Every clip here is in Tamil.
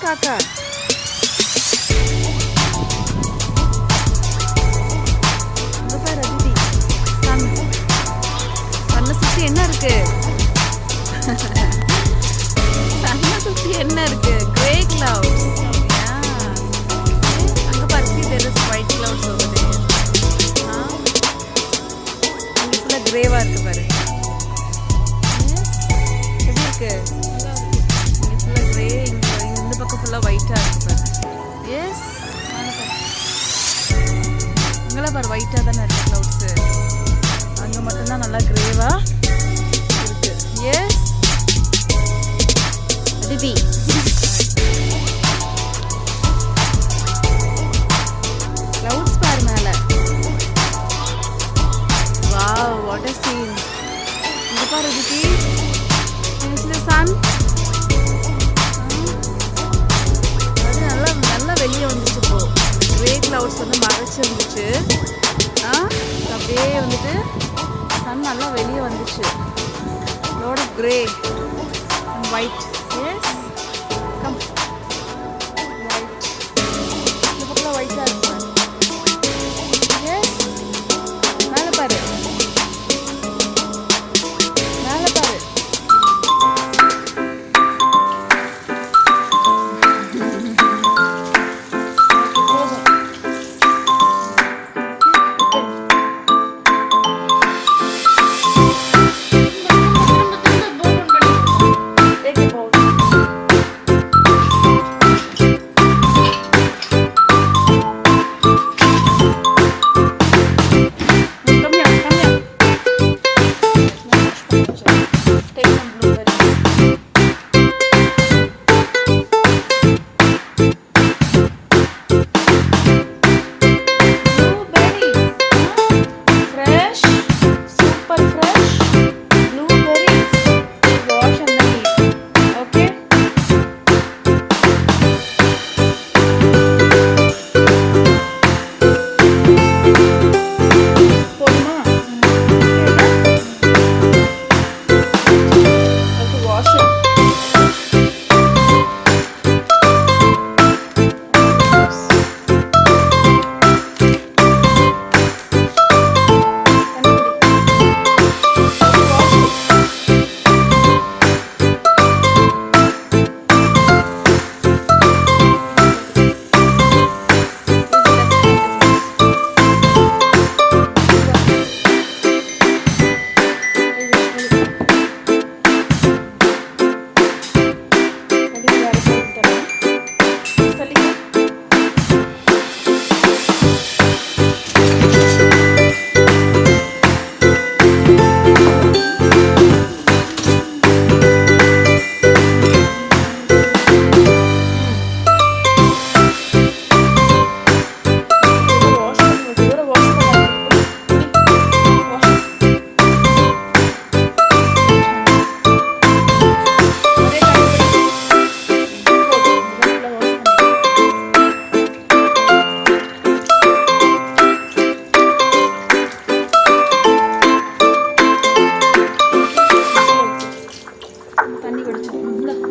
காக்கா. அங்க பாரு அதிதி. சன்னை சுத்தி என்ன இருக்கு? சன்னை சுத்தி என்ன இருக்கு? Grey clouds. அங்க பாரு, see there is white clouds over there. இங்க ஃபுல்லா கிரேவா இருக்கு பாரு. எப்படி இருக்கு? இங்க ஃபுல்லா கிரே, இந்த பக்கம் ஃபுல்லா ஒயிட்டா இருக்கு பாரு. எஸ், இங்கெல்லாம் பாரு ஒயிட்டா தானே இருக்கு கிளவுட்ஸ். அங்க மட்டும்தான் நல்லா கிரேவா இருக்கு. எஸ் அதிதி. கிளவுட்ஸ் பாரு மேல. Wow, what a scene. இங்க பாரு அதிதி. சன் அது நல்லா நல்லா வெளியே வந்துச்சு. இப்போ கிரே கிளவுட்ஸ் வந்து மறைச்சிருந்துச்சு. அப்படியே வந்துட்டு சன் நல்லா வெளியே வந்துச்சு. Lot of grey and white. Yes, come white. இந்த பக்கம் ஒயிட்டாக இருக்கு. எஸ், மேலே பாரு, மேலே பாரு.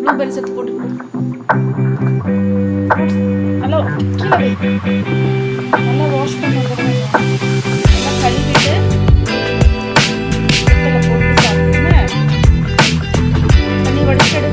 ப்ளூபெரி செத்து போட்டு நல்லா கீழே நல்லா வாஷ் பண்ணி நல்லா கழுவிட்டு போட்டு சாப்பிடுங்க. தண்ணி வடிச்சிடு.